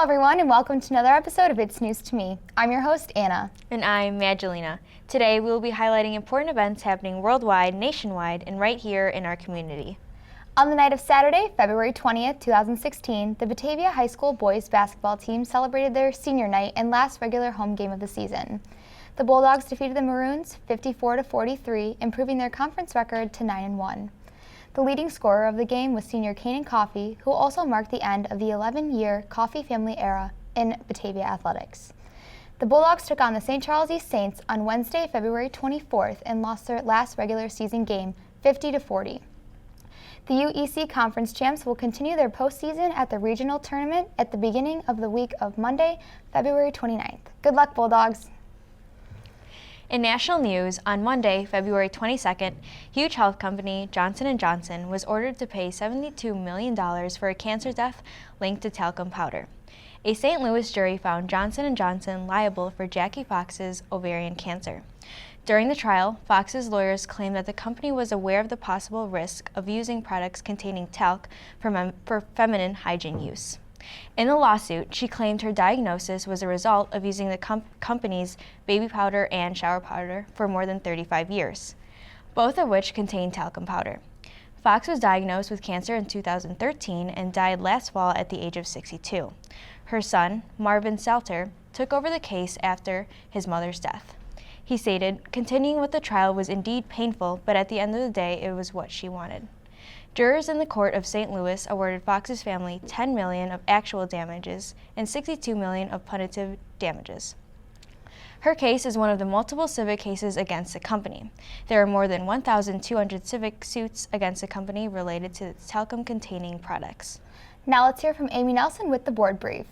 everyone, and welcome to another episode of It's News to Me. I'm your host, Anna. And I'm Magdalena. Today we will be highlighting important events happening worldwide, nationwide, and right here in our community. On the night of Saturday, February 20th, 2016, the Batavia High School boys basketball team celebrated their senior night and last regular home game of the season. The Bulldogs defeated the Maroons 54-43, improving their conference record to 9-1. The leading scorer of the game was senior Kanan Coffey, who also marked the end of the 11-year Coffey family era in Batavia athletics. The Bulldogs took on the St. Charles East Saints on Wednesday, February 24th, and lost their last regular season game 50-40. The UEC Conference champs will continue their postseason at the regional tournament at the beginning of the week of Monday, February 29th. Good luck, Bulldogs! In national news, on Monday, February 22nd, huge health company Johnson & Johnson was ordered to pay $72 million for a cancer death linked to talcum powder. A St. Louis jury found Johnson & Johnson liable for Jackie Fox's ovarian cancer. During the trial, Fox's lawyers claimed that the company was aware of the possible risk of using products containing talc for feminine hygiene use. In the lawsuit, she claimed her diagnosis was a result of using the company's baby powder and shower powder for more than 35 years, both of which contain talcum powder. Fox was diagnosed with cancer in 2013 and died last fall at the age of 62. Her son, Marvin Salter, took over the case after his mother's death. He stated, "Continuing with the trial was indeed painful, but at the end of the day, it was what she wanted." Jurors in the court of St. Louis awarded Fox's family $10 million of actual damages and $62 million of punitive damages. Her case is one of the multiple civic cases against the company. There are more than 1,200 civic suits against the company related to its talcum-containing products. Now let's hear from Amy Nelson with the board brief.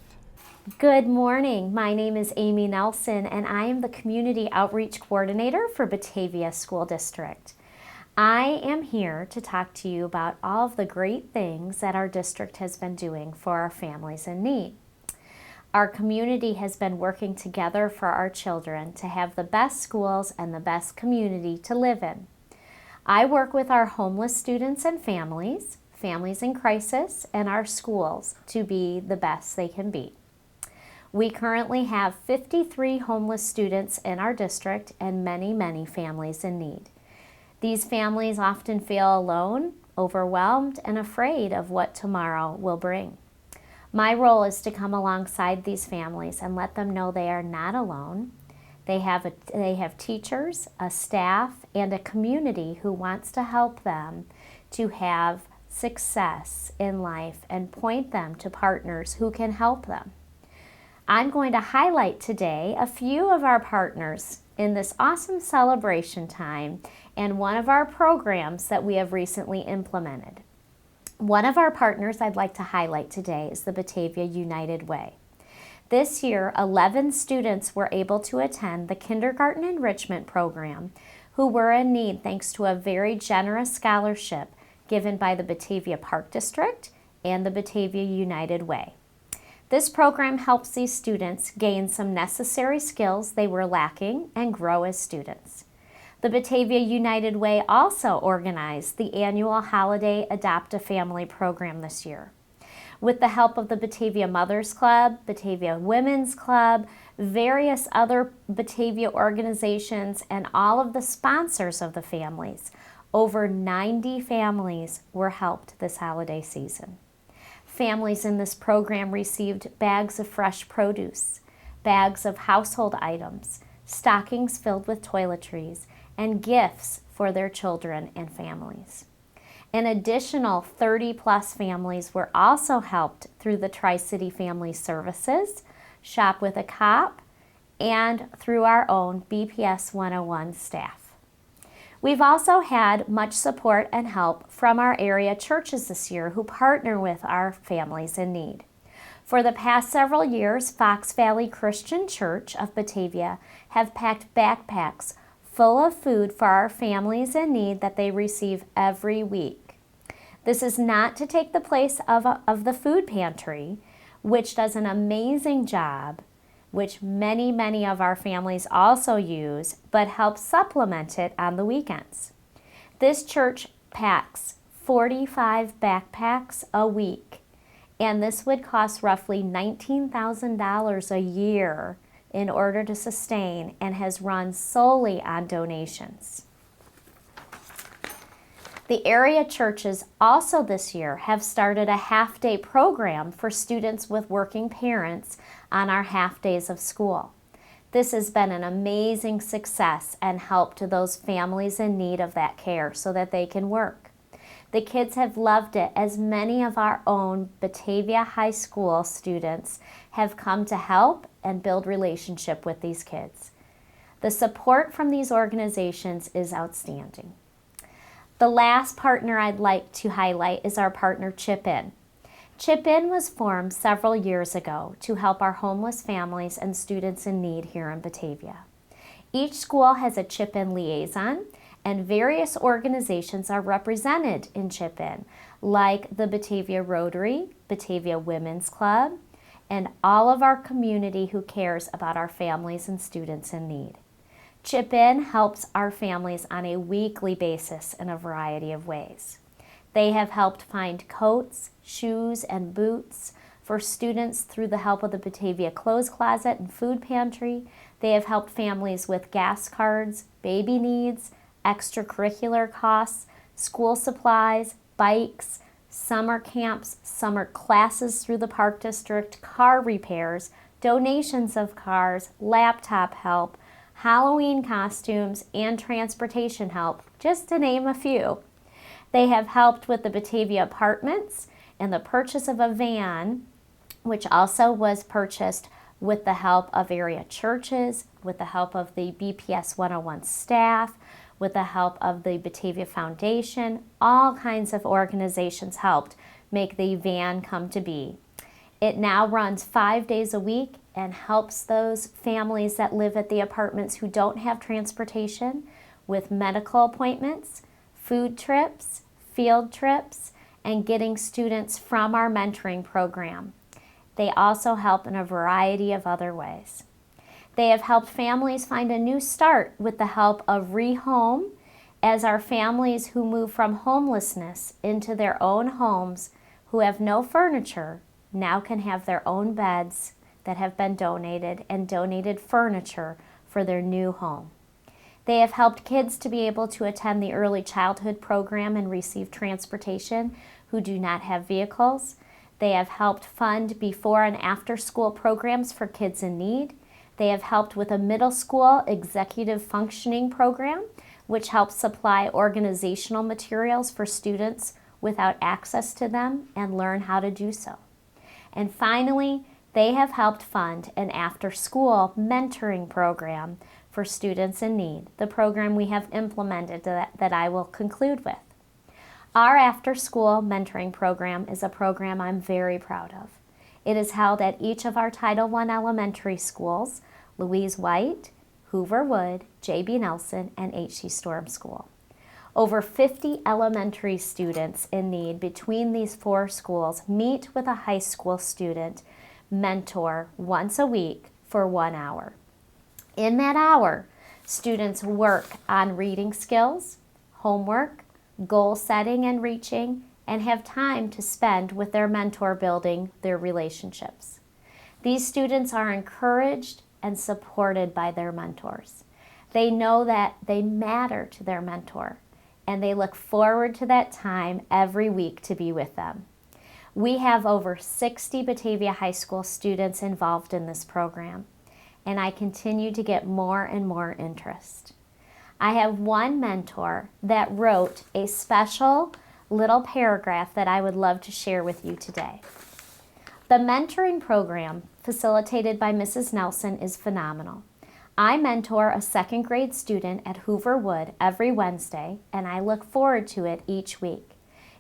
Good morning. My name is Amy Nelson, and I am the Community Outreach Coordinator for Batavia School District. I am here to talk to you about all of the great things that our district has been doing for our families in need. Our community has been working together for our children to have the best schools and the best community to live in. I work with our homeless students and families, families in crisis, and our schools to be the best they can be. We currently have 53 homeless students in our district and many, many families in need. These families often feel alone, overwhelmed, and afraid of what tomorrow will bring. My role is to come alongside these families and let them know they are not alone. They have teachers, a staff, and a community who wants to help them to have success in life and point them to partners who can help them. I'm going to highlight today a few of our partners in this awesome celebration time and one of our programs that we have recently implemented. One of our partners I'd like to highlight today is the Batavia United Way. This year, 11 students were able to attend the Kindergarten Enrichment Program who were in need thanks to a very generous scholarship given by the Batavia Park District and the Batavia United Way. This program helps these students gain some necessary skills they were lacking and grow as students. The Batavia United Way also organized the annual Holiday Adopt a Family program this year. With the help of the Batavia Mothers Club, Batavia Women's Club, various other Batavia organizations, and all of the sponsors of the families, over 90 families were helped this holiday season. Families in this program received bags of fresh produce, bags of household items, stockings filled with toiletries, and gifts for their children and families. An additional 30-plus families were also helped through the Tri-City Family Services, Shop with a Cop, and through our own BPS 101 staff. We've also had much support and help from our area churches this year who partner with our families in need. For the past several years, Fox Valley Christian Church of Batavia have packed backpacks full of food for our families in need that they receive every week. This is not to take the place of the food pantry, which does an amazing job, which many of our families also use, but help supplement it on the weekends. This church packs 45 backpacks a week, And this would cost roughly $19,000 a year in order to sustain, and has run solely on donations. The area churches also this year have started a half-day program for students with working parents on our half days of school. This has been an amazing success and help to those families in need of that care so that they can work. The kids have loved it, as many of our own Batavia High School students have come to help and build relationship with these kids. The support from these organizations is outstanding. The last partner I'd like to highlight is our partner Chip In. Chip In was formed several years ago to help our homeless families and students in need here in Batavia. Each school has a Chip In liaison, and various organizations are represented in Chip In, like the Batavia Rotary, Batavia Women's Club, and all of our community who cares about our families and students in need. Chip In helps our families on a weekly basis in a variety of ways. They have helped find coats, shoes, and boots for students through the help of the Batavia Clothes Closet and Food Pantry. They have helped families with gas cards, baby needs, extracurricular costs, school supplies, bikes, summer camps, summer classes through the Park District, car repairs, donations of cars, laptop help, Halloween costumes, and transportation help, just to name a few. They have helped with the Batavia Apartments and the purchase of a van, which also was purchased with the help of area churches, with the help of the BPS 101 staff, with the help of the Batavia Foundation. All kinds of organizations helped make the van come to be. It now runs 5 days a week and helps those families that live at the apartments who don't have transportation with medical appointments, food trips, field trips, and getting students from our mentoring program. They also help in a variety of other ways. They have helped families find a new start with the help of ReHome, as our families who move from homelessness into their own homes who have no furniture now can have their own beds that have been donated and donated furniture for their new home. They have helped kids to be able to attend the early childhood program and receive transportation who do not have vehicles. They have helped fund before and after school programs for kids in need. They have helped with a middle school executive functioning program, which helps supply organizational materials for students without access to them and learn how to do so. And finally, they have helped fund an after-school mentoring program for students in need, the program we have implemented that I will conclude with. Our after-school mentoring program is a program I'm very proud of. It is held at each of our Title I elementary schools, Louise White, Hoover Wood, J.B. Nelson, and H.C. Storm School. Over 50 elementary students in need between these 4 schools meet with a high school student mentor once a week for 1 hour. In that hour, students work on reading skills, homework, goal setting and reaching, and have time to spend with their mentor building their relationships. These students are encouraged and supported by their mentors. They know that they matter to their mentor, and they look forward to that time every week to be with them. We have over 60 Batavia High School students involved in this program, and I continue to get more and more interest. I have one mentor that wrote a special little paragraph that I would love to share with you today. The mentoring program facilitated by Mrs. Nelson is phenomenal. I mentor a 2nd grade student at Hoover Wood every Wednesday, and I look forward to it each week.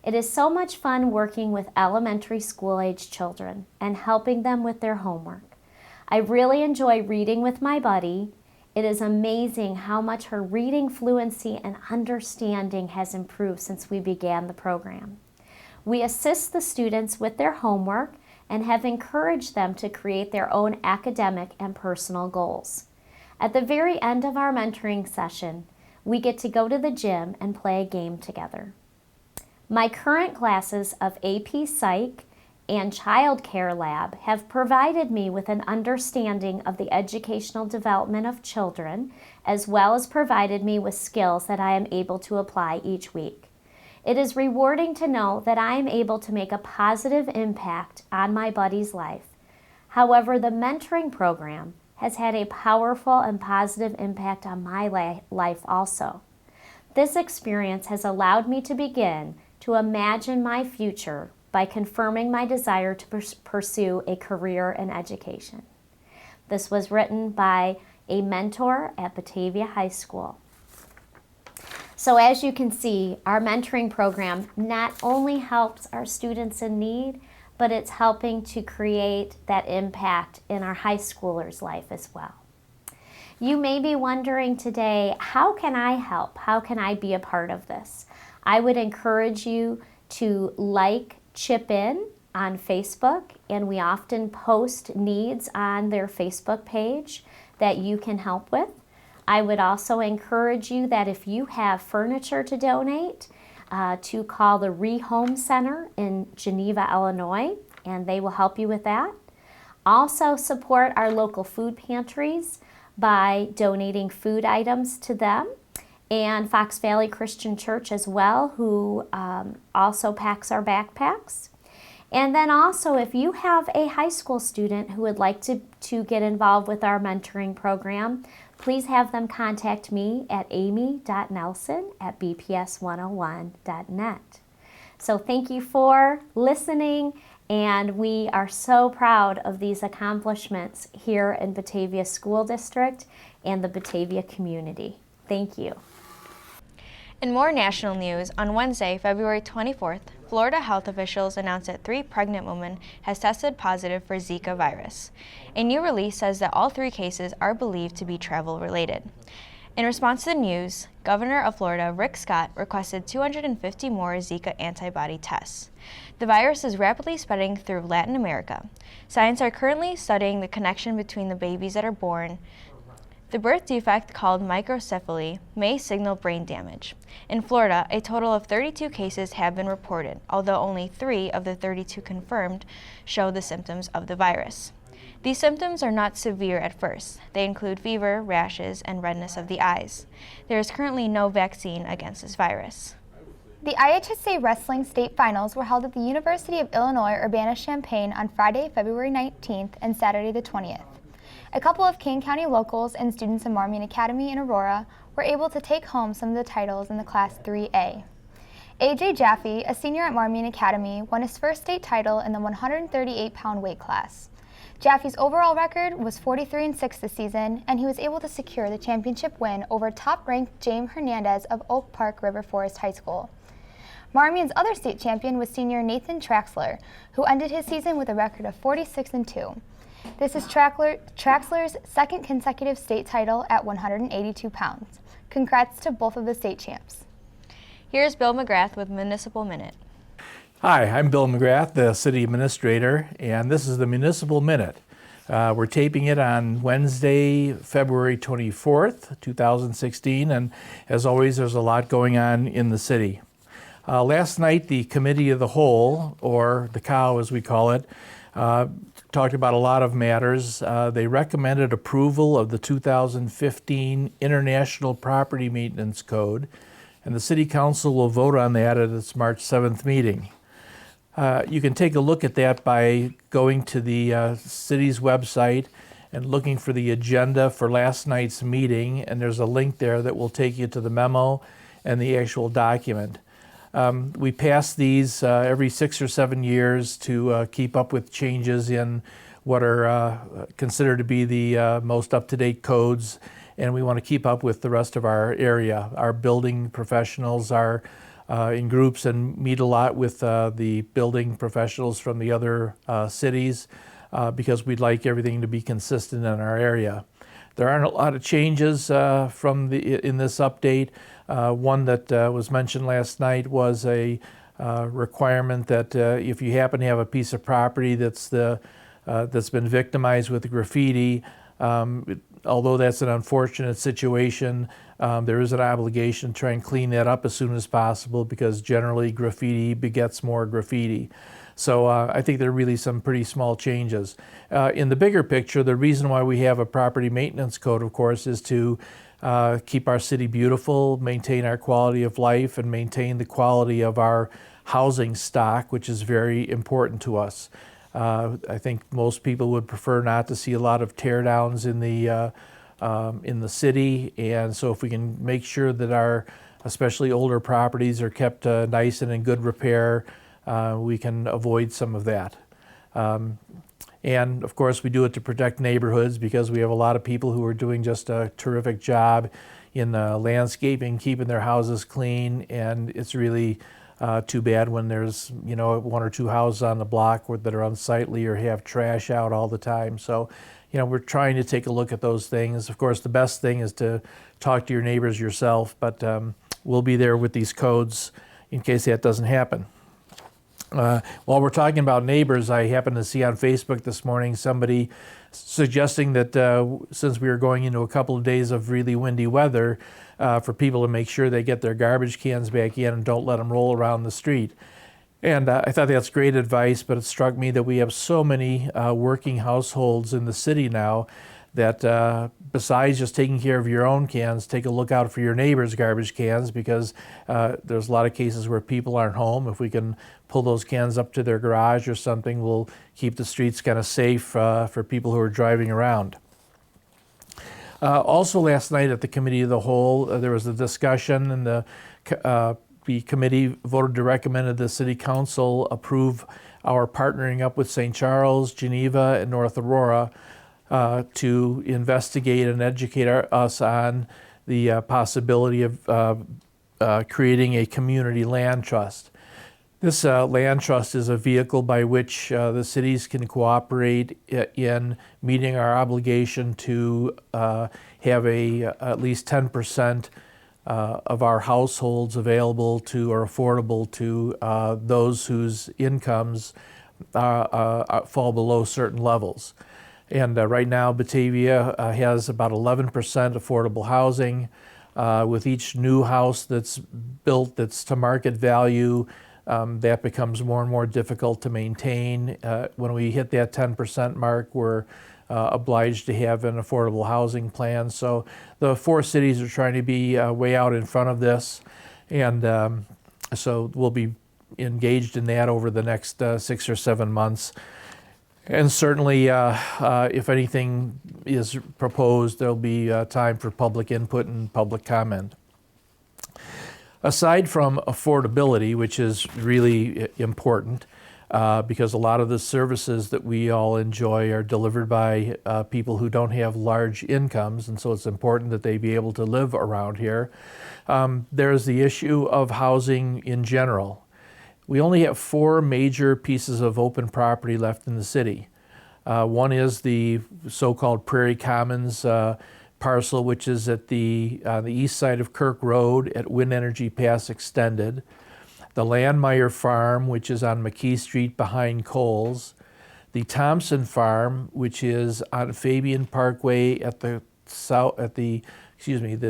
It is so much fun working with elementary school-age children and helping them with their homework. I really enjoy reading with my buddy. It is amazing how much her reading fluency and understanding has improved since we began the program. We assist the students with their homework and have encouraged them to create their own academic and personal goals. At the very end of our mentoring session, we get to go to the gym and play a game together. My current classes of AP Psych and Child Care Lab have provided me with an understanding of the educational development of children, as well as provided me with skills that I am able to apply each week. It is rewarding to know that I am able to make a positive impact on my buddy's life. However, the mentoring program has had a powerful and positive impact on my life also. This experience has allowed me to begin to imagine my future by confirming my desire to pursue a career in education. This was written by a mentor at Batavia High School. So as you can see, our mentoring program not only helps our students in need, but it's helping to create that impact in our high schoolers' life as well. You may be wondering today, how can I help? How can I be a part of this? I would encourage you to chip in on Facebook, and we often post needs on their Facebook page that you can help with. I would also encourage you that if you have furniture to donate, to call the Rehome Center in Geneva, Illinois, and they will help you with that. Also support our local food pantries by donating food items to them, and Fox Valley Christian Church as well, who also packs our backpacks. And then also, if you have a high school student who would like to get involved with our mentoring program, please have them contact me at amy.nelson@bps101.net. So thank you for listening, and we are so proud of these accomplishments here in Batavia School District and the Batavia community. Thank you. In more national news, on Wednesday, February 24th, Florida health officials announced that 3 pregnant women has tested positive for Zika virus. A new release says that all 3 cases are believed to be travel-related. In response to the news, Governor of Florida Rick Scott requested 250 more Zika antibody tests. The virus is rapidly spreading through Latin America. Scientists are currently studying the connection between the babies that are born. The birth defect, called microcephaly, may signal brain damage. In Florida, a total of 32 cases have been reported, although only 3 of the 32 confirmed show the symptoms of the virus. These symptoms are not severe at first. They include fever, rashes, and redness of the eyes. There is currently no vaccine against this virus. The IHSA Wrestling State Finals were held at the University of Illinois Urbana-Champaign on Friday, February 19th and Saturday the 20th. A couple of Kane County locals and students in Marmion Academy in Aurora were able to take home some of the titles in the Class 3A. AJ Jaffe, a senior at Marmion Academy, won his first state title in the 138-pound weight class. Jaffe's overall record was 43-6 this season, and he was able to secure the championship win over top-ranked James Hernandez of Oak Park River Forest High School. Marmion's other state champion was senior Nathan Traxler, who ended his season with a record of 46-2. This is Traxler's second consecutive state title at 182 pounds. Congrats to both of the state champs. Here's Bill McGrath with Municipal Minute. Hi, I'm Bill McGrath, the City Administrator, and this is the Municipal Minute. We're taping it on Wednesday, February 24th, 2016, and as always, there's a lot going on in the city. Last night, the Committee of the Whole, or the COW as we call it, talked about a lot of matters. They recommended approval of the 2015 International Property Maintenance Code, and the City Council will vote on that at its March 7th meeting. You can take a look at that by going to the city's website and looking for the agenda for last night's meeting, and there's a link there that will take you to the memo and the actual document. We pass these every 6 or 7 years to keep up with changes in what are considered to be the most up-to-date codes, and we want to keep up with the rest of our area. Our building professionals are in groups and meet a lot with the building professionals from the other cities because we'd like everything to be consistent in our area. There aren't a lot of changes in this update. One that was mentioned last night was a requirement that if you happen to have a piece of property that's been victimized with graffiti, although that's an unfortunate situation, there is an obligation to try and clean that up as soon as possible because generally graffiti begets more graffiti. So I think there are really some pretty small changes. In the bigger picture, the reason why we have a property maintenance code, of course, is to keep our city beautiful, maintain our quality of life, and maintain the quality of our housing stock, which is very important to us. I think most people would prefer not to see a lot of tear downs in the city, and so if we can make sure that our especially older properties are kept nice and in good repair, we can avoid some of that. And of course we do it to protect neighborhoods, because we have a lot of people who are doing just a terrific job in landscaping, keeping their houses clean, and it's really too bad when there's, you know, one or two houses on the block that are unsightly or have trash out all the time. So, you know, we're trying to take a look at those things. Of course, the best thing is to talk to your neighbors yourself, but we'll be there with these codes in case that doesn't happen. While we're talking about neighbors, I happened to see on Facebook this morning somebody suggesting that since we were going into a couple of days of really windy weather, for people to make sure they get their garbage cans back in and don't let them roll around the street. And I thought that's great advice, but it struck me that we have so many working households in the city now that besides just taking care of your own cans, take a look out for your neighbor's garbage cans, because there's a lot of cases where people aren't home. If we can pull those cans up to their garage or something, we'll keep the streets kind of safe for people who are driving around. Also last night at the Committee of the Whole, there was a discussion, and the committee voted to recommend that the City Council approve our partnering up with St. Charles, Geneva, and North Aurora to investigate and educate us on the possibility of creating a community land trust. This land trust is a vehicle by which the cities can cooperate in meeting our obligation to have at least 10% of our households available to or affordable to those whose incomes fall below certain levels. And right now, Batavia has about 11% affordable housing. With each new house that's built that's to market value, that becomes more and more difficult to maintain. When we hit that 10% mark, we're obliged to have an affordable housing plan. So the four cities are trying to be way out in front of this, and so we'll be engaged in that over the next 6 or 7 months. And certainly, if anything is proposed, there'll be time for public input and public comment. Aside from affordability, which is really important, because a lot of the services that we all enjoy are delivered by people who don't have large incomes, and so it's important that they be able to live around here. There's the issue of housing in general. We only have 4 major pieces of open property left in the city. One is the so-called Prairie Commons parcel, which is on the east side of Kirk Road at Wind Energy Pass Extended. The Landmeyer Farm, which is on McKee Street behind Kohl's. The Thompson Farm, which is on Fabian Parkway at the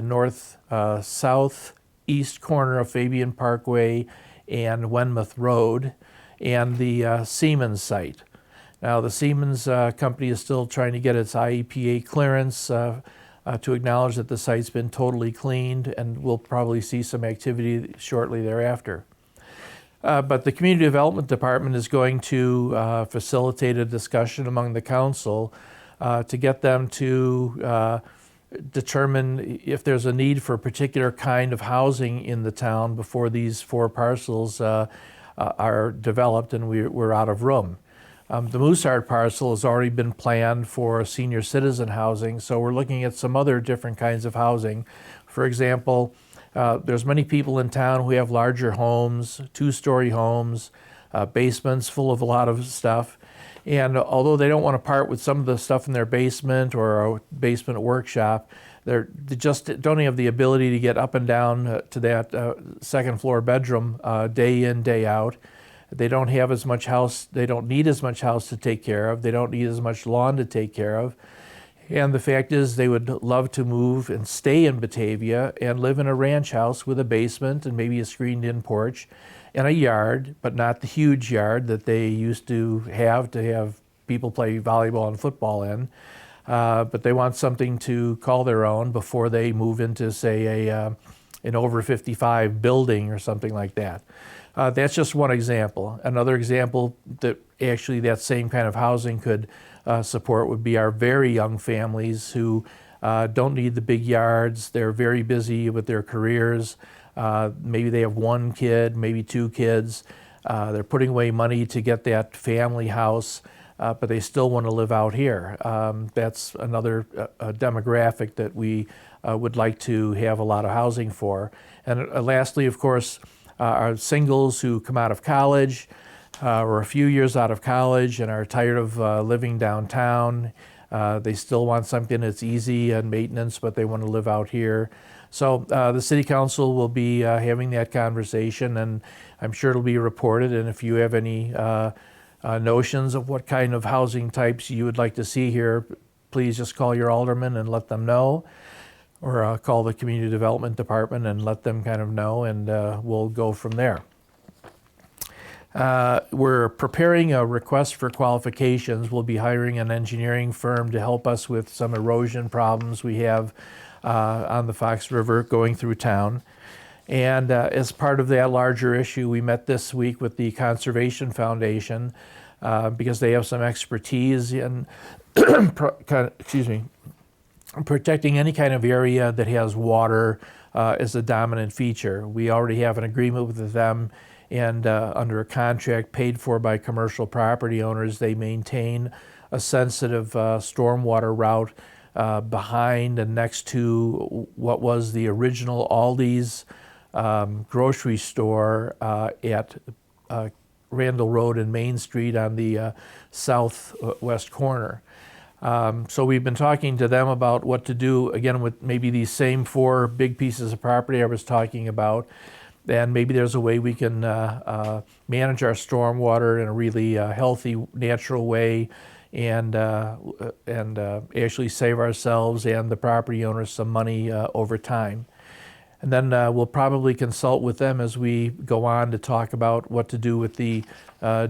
north southeast corner of Fabian Parkway and Wenmouth Road, and the Siemens site. Now, the Siemens company is still trying to get its IEPA clearance to acknowledge that the site's been totally cleaned, and we'll probably see some activity shortly thereafter. But the Community Development Department is going to facilitate a discussion among the council to get them to determine if there's a need for a particular kind of housing in the town before these 4 parcels are developed and we're out of room. The Mooseheart parcel has already been planned for senior citizen housing, so we're looking at some other different kinds of housing. For example, there's many people in town who have larger homes, 2-story homes, basements full of a lot of stuff. And although they don't want to part with some of the stuff in their basement or a basement workshop, they just don't have the ability to get up and down to that second floor bedroom day in, day out. They don't have as much house, they don't need as much house to take care of, they don't need as much lawn to take care of. And the fact is they would love to move and stay in Batavia and live in a ranch house with a basement and maybe a screened-in porch and a yard, but not the huge yard that they used to have people play volleyball and football in. But they want something to call their own before they move into, say, an over 55 building or something like that. That's just one example. Another example that actually that same kind of housing could support would be our very young families who don't need the big yards. They're very busy with their careers. Maybe they have one kid, maybe two kids. They're putting away money to get that family house, but they still want to live out here. That's another demographic that we would like to have a lot of housing for. And lastly, of course, are singles who come out of college or a few years out of college and are tired of living downtown. They still want something that's easy and maintenance, but they want to live out here. So the City Council will be having that conversation, and I'm sure it'll be reported. And if you have any notions of what kind of housing types you would like to see here, please just call your alderman and let them know, or call the Community Development Department and let them kind of know, and we'll go from there. We're preparing a request for qualifications. We'll be hiring an engineering firm to help us with some erosion problems we have on the Fox River going through town. And as part of that larger issue, we met this week with the Conservation Foundation because they have some expertise in protecting any kind of area that has water as a dominant feature. We already have an agreement with them, and under a contract paid for by commercial property owners, they maintain a sensitive stormwater route behind and next to what was the original Aldi's grocery store at Randall Road and Main Street on the southwest corner. So we've been talking to them about what to do, again, with maybe these same 4 big pieces of property I was talking about. And maybe there's a way we can manage our stormwater in a really healthy, natural way, and actually save ourselves and the property owners some money over time. And then we'll probably consult with them as we go on to talk about what to do with the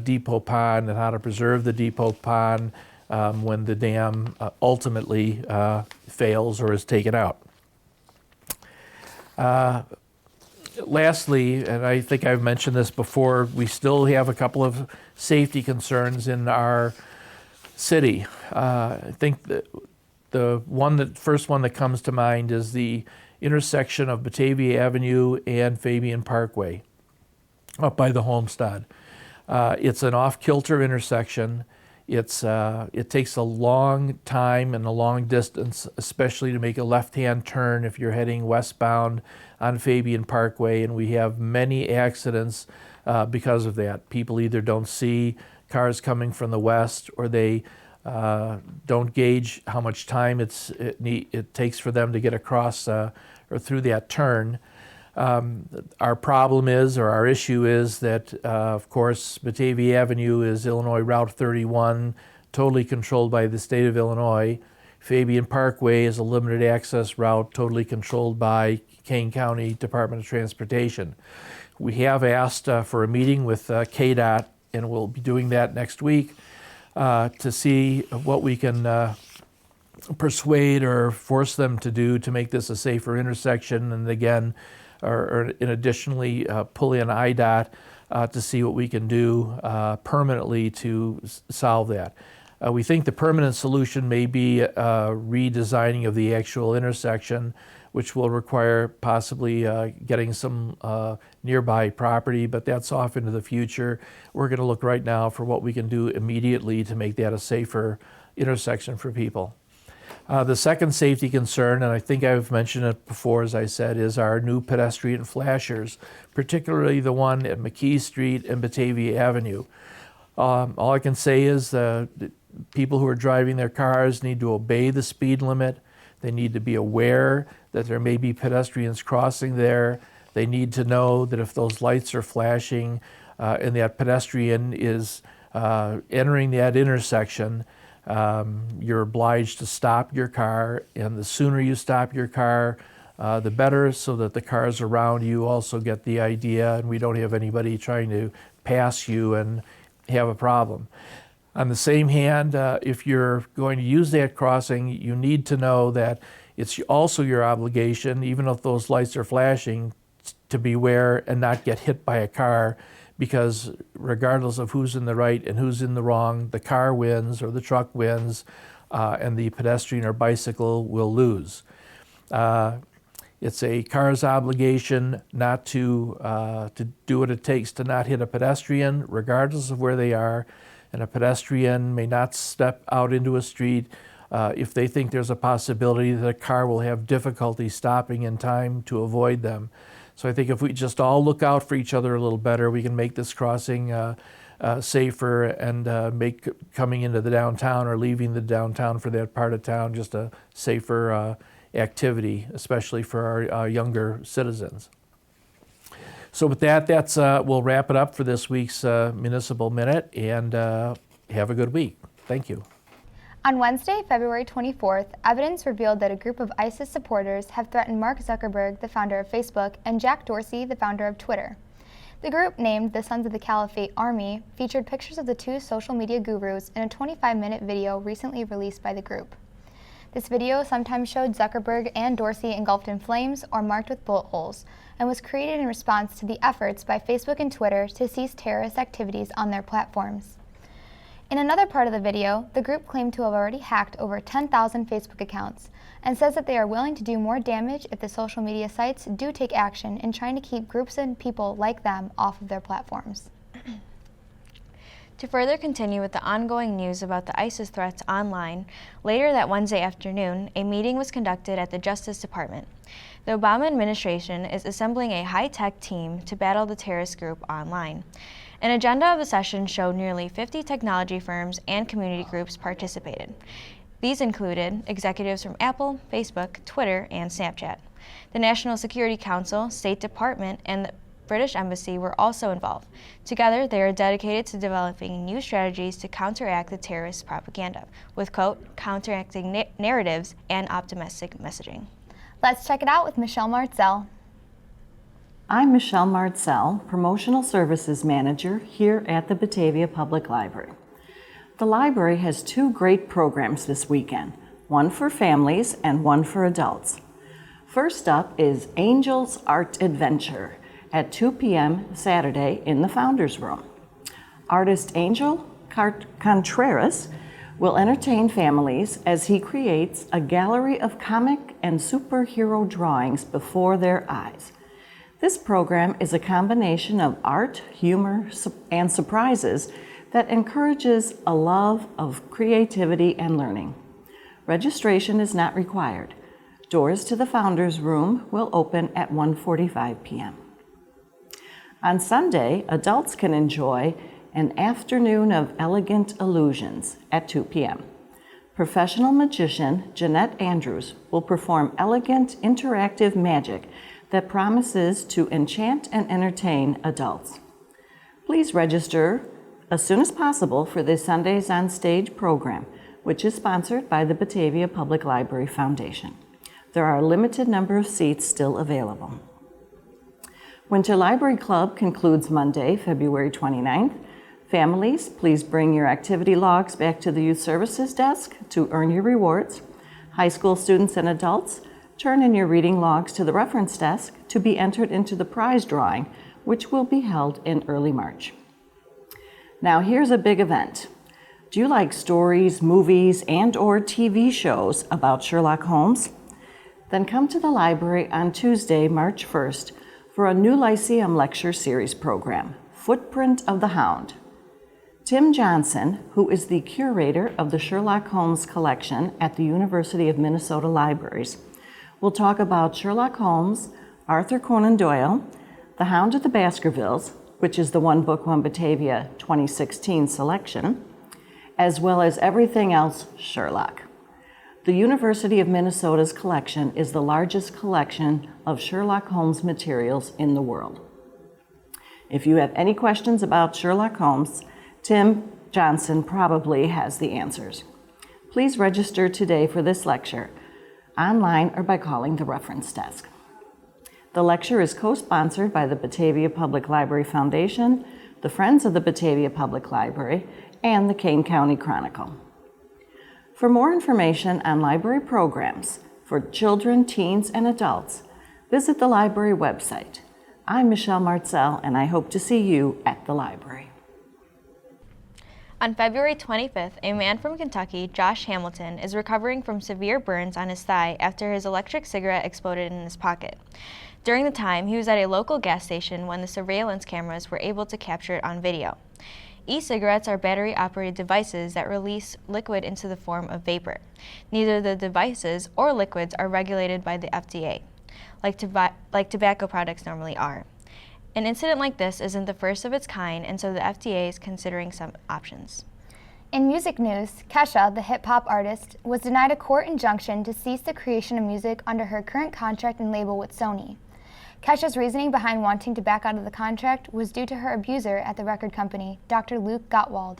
depot pond and how to preserve the depot pond when the dam ultimately fails or is taken out. Lastly, and I think I've mentioned this before, we still have a couple of safety concerns in our city. I think that the first one that comes to mind is the intersection of Batavia Avenue and Fabian Parkway up by the Homestead. It's an off-kilter intersection. It takes a long time and a long distance, especially to make a left-hand turn if you're heading westbound on Fabian Parkway, and we have many accidents because of that. People either don't see cars coming from the west, or they don't gauge how much time it takes for them to get across or through that turn. Our problem is, or our issue is that, of course, Batavia Avenue is Illinois Route 31, totally controlled by the state of Illinois. Fabian Parkway is a limited access route, totally controlled by Kane County Department of Transportation. We have asked for a meeting with KDOT, and we'll be doing that next week to see what we can persuade or force them to do to make this a safer intersection, and again, or additionally pull in IDOT to see what we can do permanently to solve that. We think the permanent solution may be redesigning of the actual intersection, which will require possibly getting some nearby property, but that's off into the future. We're going to look right now for what we can do immediately to make that a safer intersection for people. The second safety concern, and I think I've mentioned it before, as I said, is our new pedestrian flashers, particularly the one at McKee Street and Batavia Avenue. All I can say is people who are driving their cars need to obey the speed limit. They need to be aware that there may be pedestrians crossing there. They need to know that if those lights are flashing and that pedestrian is entering that intersection, you're obliged to stop your car, and the sooner you stop your car, the better, so that the cars around you also get the idea and we don't have anybody trying to pass you and have a problem. On the same hand, if you're going to use that crossing, you need to know that it's also your obligation, even if those lights are flashing, to beware and not get hit by a car, because regardless of who's in the right and who's in the wrong, the car wins or the truck wins, and the pedestrian or bicycle will lose. It's a car's obligation not to do what it takes to not hit a pedestrian, regardless of where they are. And a pedestrian may not step out into a street if they think there's a possibility that a car will have difficulty stopping in time to avoid them. So I think if we just all look out for each other a little better, we can make this crossing safer and make coming into the downtown or leaving the downtown for that part of town just a safer activity, especially for our younger citizens. So with that, we'll wrap it up for this week's Municipal Minute, and have a good week. Thank you. On Wednesday, February 24th, evidence revealed that a group of ISIS supporters have threatened Mark Zuckerberg, the founder of Facebook, and Jack Dorsey, the founder of Twitter. The group, named the Sons of the Caliphate Army, featured pictures of the two social media gurus in a 25-minute video recently released by the group. This video sometimes showed Zuckerberg and Dorsey engulfed in flames or marked with bullet holes, and was created in response to the efforts by Facebook and Twitter to cease terrorist activities on their platforms. In another part of the video, the group claimed to have already hacked over 10,000 Facebook accounts and says that they are willing to do more damage if the social media sites do take action in trying to keep groups and people like them off of their platforms. To further continue with the ongoing news about the ISIS threats online, later that Wednesday afternoon, a meeting was conducted at the Justice Department. The Obama administration is assembling a high-tech team to battle the terrorist group online. An agenda of the session showed nearly 50 technology firms and community groups participated. These included executives from Apple, Facebook, Twitter, and Snapchat. The National Security Council, State Department, and the British Embassy were also involved. Together, they are dedicated to developing new strategies to counteract the terrorist propaganda, with, quote, counteracting narratives and optimistic messaging. Let's check it out with Michelle Martzel. I'm Michelle Martzel, Promotional Services Manager here at the Batavia Public Library. The library has two great programs this weekend, one for families and one for adults. First up is Angel's Art Adventure at 2 p.m. Saturday in the Founders Room. Artist Angel Contreras will entertain families as he creates a gallery of comic and superhero drawings before their eyes. This program is a combination of art, humor, and surprises that encourages a love of creativity and learning. Registration is not required. Doors to the Founders Room will open at 1:45 p.m. On Sunday, adults can enjoy an afternoon of elegant illusions at 2 p.m. Professional magician Jeanette Andrews will perform elegant interactive magic that promises to enchant and entertain adults. Please register as soon as possible for this Sundays on Stage program, which is sponsored by the Batavia Public Library Foundation. There are a limited number of seats still available. Winter Library Club concludes Monday, February 29th. Families, please bring your activity logs back to the Youth Services Desk to earn your rewards. High school students and adults, turn in your reading logs to the reference desk to be entered into the prize drawing, which will be held in early March. Now here's a big event. Do you like stories, movies, and/or TV shows about Sherlock Holmes? Then come to the library on Tuesday, March 1st for a new Lyceum Lecture Series program, Footprint of the Hound. Tim Johnson, who is the curator of the Sherlock Holmes collection at the University of Minnesota Libraries, will talk about Sherlock Holmes, Arthur Conan Doyle, The Hound of the Baskervilles, which is the One Book, One Batavia 2016 selection, as well as everything else Sherlock. The University of Minnesota's collection is the largest collection of Sherlock Holmes materials in the world. If you have any questions about Sherlock Holmes, Tim Johnson probably has the answers. Please register today for this lecture, online or by calling the reference desk. The lecture is co-sponsored by the Batavia Public Library Foundation, the Friends of the Batavia Public Library, and the Kane County Chronicle. For more information on library programs for children, teens, and adults, visit the library website. I'm Michelle Martzell, and I hope to see you at the library. On February 25th, a man from Kentucky, Josh Hamilton, is recovering from severe burns on his thigh after his electric cigarette exploded in his pocket. During the time, he was at a local gas station when the surveillance cameras were able to capture it on video. E-cigarettes are battery-operated devices that release liquid into the form of vapor. Neither the devices or liquids are regulated by the FDA, like tobacco products normally are. An incident like this isn't the first of its kind, and so the FDA is considering some options. In music news, Kesha, the hip-hop artist, was denied a court injunction to cease the creation of music under her current contract and label with Sony. Kesha's reasoning behind wanting to back out of the contract was due to her abuser at the record company, Dr. Luke Gottwald.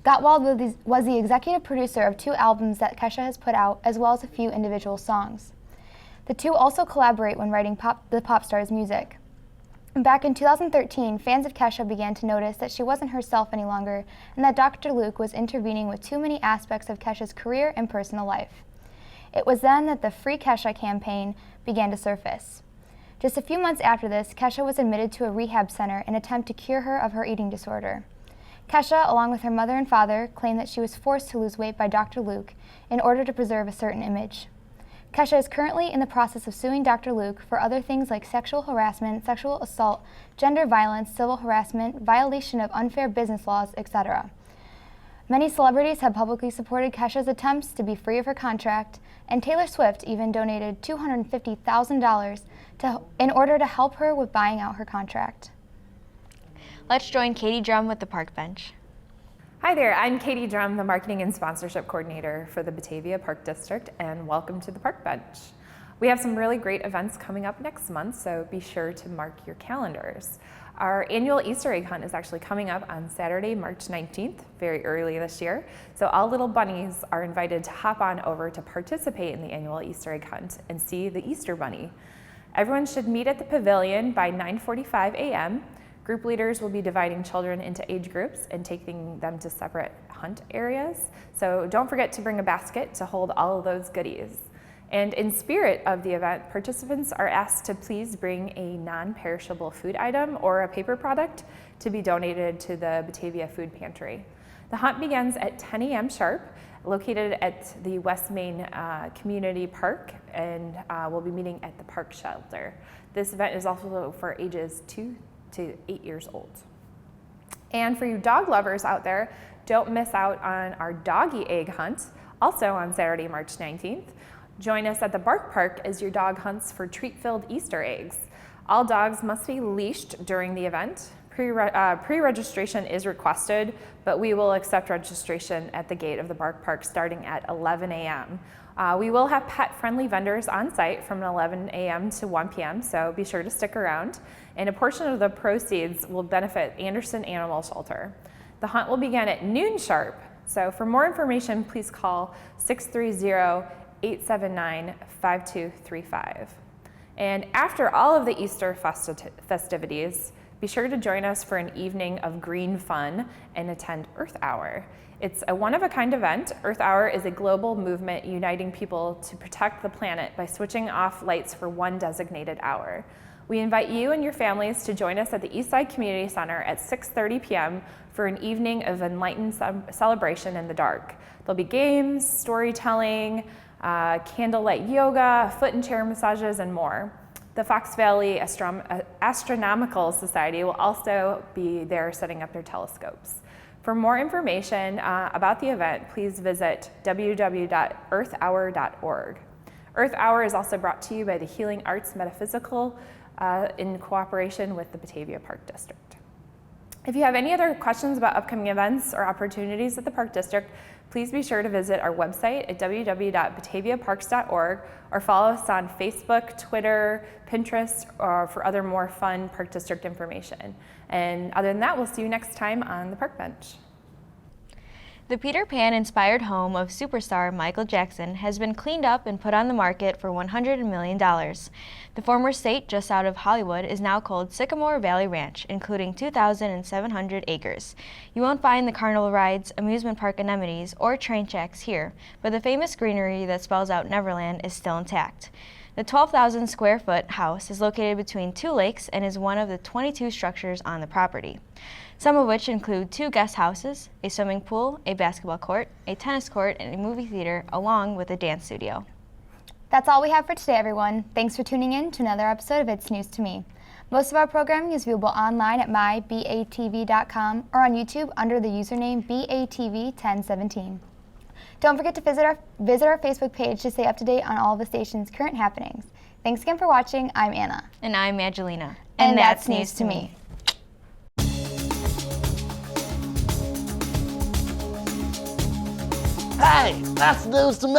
Gottwald was the executive producer of 2 albums that Kesha has put out, as well as a few individual songs. The two also collaborate when writing the pop star's music. Back in 2013, fans of Kesha began to notice that she wasn't herself any longer, and that Dr. Luke was intervening with too many aspects of Kesha's career and personal life. It was then that the Free Kesha campaign began to surface. Just a few months after this, Kesha was admitted to a rehab center in an attempt to cure her of her eating disorder. Kesha, along with her mother and father, claimed that she was forced to lose weight by Dr. Luke in order to preserve a certain image. Kesha is currently in the process of suing Dr. Luke for other things like sexual harassment, sexual assault, gender violence, civil harassment, violation of unfair business laws, etc. Many celebrities have publicly supported Kesha's attempts to be free of her contract, and Taylor Swift even donated $250,000 in order to help her with buying out her contract. Let's join Katie Drum with the Park Bench. Hi there, I'm Katie Drum, the Marketing and Sponsorship Coordinator for the Batavia Park District, and welcome to the Park Bench. We have some really great events coming up next month, so be sure to mark your calendars. Our annual Easter egg hunt is actually coming up on Saturday, March 19th, very early this year. So all little bunnies are invited to hop on over to participate in the annual Easter egg hunt and see the Easter Bunny. Everyone should meet at the pavilion by 9:45 a.m. Group leaders will be dividing children into age groups and taking them to separate hunt areas. So don't forget to bring a basket to hold all of those goodies. And in spirit of the event, participants are asked to please bring a non-perishable food item or a paper product to be donated to the Batavia Food Pantry. The hunt begins at 10 a.m. sharp, located at the West Main Community Park, and we'll be meeting at the park shelter. This event is also for ages 2 to 8 years old. And for you dog lovers out there, don't miss out on our doggy egg hunt, also on Saturday, March 19th. Join us at the Bark Park as your dog hunts for treat-filled Easter eggs. All dogs must be leashed during the event. Pre-registration is requested, but we will accept registration at the gate of the Bark Park starting at 11 a.m. We will have pet-friendly vendors on site from 11 a.m. to 1 p.m., so be sure to stick around. And a portion of the proceeds will benefit Anderson Animal Shelter. The hunt will begin at noon sharp, so for more information, please call 630-879-5235. And after all of the Easter festivities, be sure to join us for an evening of green fun and attend Earth Hour. It's a one-of-a-kind event. Earth Hour is a global movement uniting people to protect the planet by switching off lights for one designated hour. We invite you and your families to join us at the Eastside Community Center at 6:30 p.m. for an evening of enlightened celebration in the dark. There'll be games, storytelling, candlelight yoga, foot and chair massages, and more. The Fox Valley Astronomical Society will also be there setting up their telescopes. For more information about the event, please visit www.earthhour.org. Earth Hour is also brought to you by the Healing Arts Metaphysical in cooperation with the Batavia Park District. If you have any other questions about upcoming events or opportunities at the Park District, please be sure to visit our website at www.bataviaparks.org or follow us on Facebook, Twitter, Pinterest, or for other more fun Park District information. And other than that, we'll see you next time on the Park Bench. The Peter Pan-inspired home of superstar Michael Jackson has been cleaned up and put on the market for $100 million. The former estate just out of Hollywood is now called Sycamore Valley Ranch, including 2,700 acres. You won't find the carnival rides, amusement park anemones, or train tracks here, but the famous greenery that spells out Neverland is still intact. The 12,000 square foot house is located between two lakes and is one of the 22 structures on the property, some of which include 2 guest houses, a swimming pool, a basketball court, a tennis court, and a movie theater, along with a dance studio. That's all we have for today, everyone. Thanks for tuning in to another episode of It's News to Me. Most of our programming is viewable online at mybatv.com or on YouTube under the username BATV1017. Don't forget to visit our Facebook page to stay up to date on all of the station's current happenings. Thanks again for watching. I'm Anna. And I'm Angelina. And that's News to Me. Hey, that's news to me.